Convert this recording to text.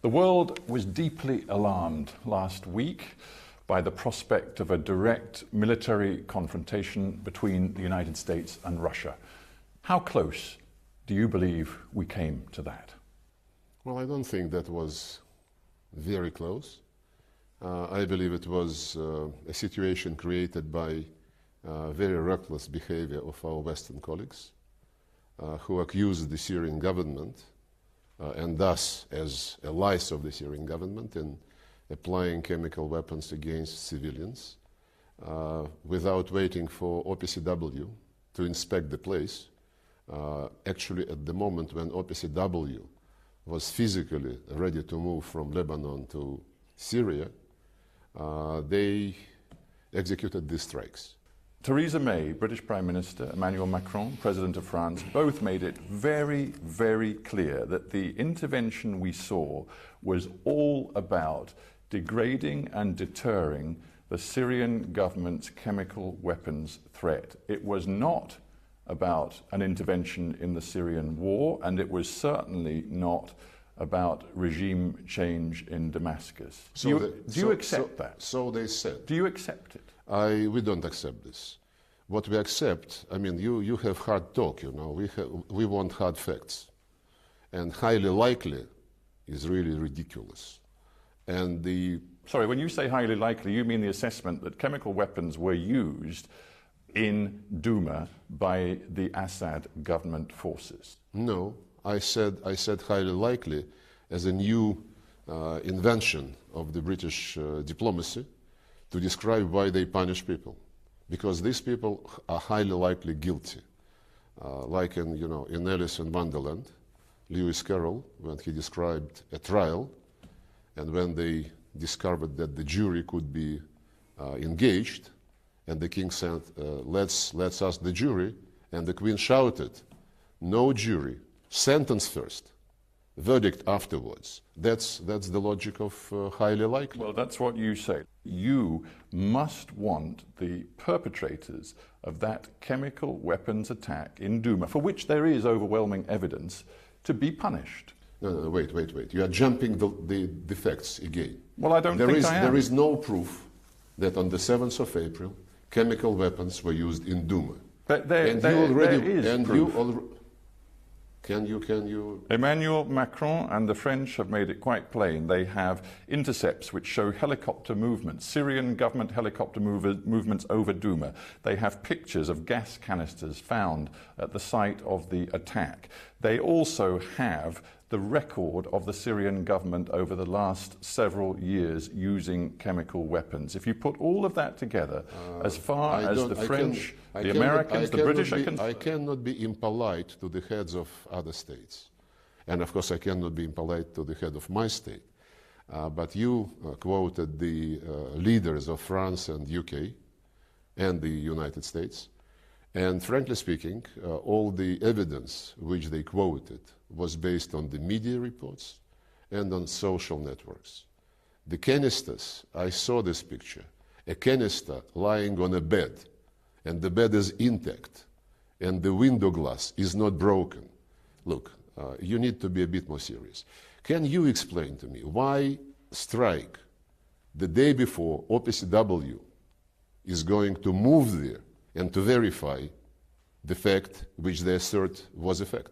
The world was deeply alarmed last week by the prospect of a direct military confrontation between the United States and Russia. How close do you believe we came to that? Well, I don't think that was very close. I believe it was a situation created by very reckless behavior of our Western colleagues who accused the Syrian government and thus as allies of the Syrian government in applying chemical weapons against civilians without waiting for OPCW to inspect the place. Actually, at the moment when OPCW was physically ready to move from Lebanon to Syria, they executed these strikes. Theresa May, British Prime Minister, Emmanuel Macron, President of France, both made it very, very clear that the intervention we saw was all about degrading and deterring the Syrian government's chemical weapons threat. It was not about an intervention in the Syrian war, and it was certainly not about regime change in Damascus. Do you accept that? So they said. Do you accept it? We don't accept this. What we accept, I mean, you have hard talk, you know, we want hard facts. And highly likely is really ridiculous. And Sorry, when you say highly likely, you mean the assessment that chemical weapons were used in Douma by the Assad government forces? No, I said highly likely as a new invention of the British diplomacy to describe why they punish people, because these people are highly likely guilty. Like in Alice in Wonderland, Lewis Carroll, when he described a trial, and when they discovered that the jury could be engaged, and the king said, let's ask the jury, and the queen shouted, no jury, sentence first, verdict afterwards. That's the logic of highly likely. Well, that's what you say. You must want the perpetrators of that chemical weapons attack in Douma, for which there is overwhelming evidence, to be punished. No, wait. You are jumping the facts again. Well, I don't think I am. There is no proof that on the 7th of April, chemical weapons were used in Douma. But there is proof. Can you? Emmanuel Macron and the French have made it quite plain. They have intercepts which show helicopter movements, Syrian government helicopter movements over Douma. They have pictures of gas canisters found at the site of the attack. They also have the record of the Syrian government over the last several years using chemical weapons. If you put all of that together, as far as the French, the Americans, the British are concerned... I cannot be impolite to the heads of other states. And of course I cannot be impolite to the head of my state. But you quoted the leaders of France and UK and the United States. And frankly speaking, all the evidence which they quoted was based on the media reports and on social networks. The canisters, I saw this picture, a canister lying on a bed, and the bed is intact, and the window glass is not broken. Look, you need to be a bit more serious. Can you explain to me why strike the day before OPCW is going to move there and to verify the fact which they assert was a fact?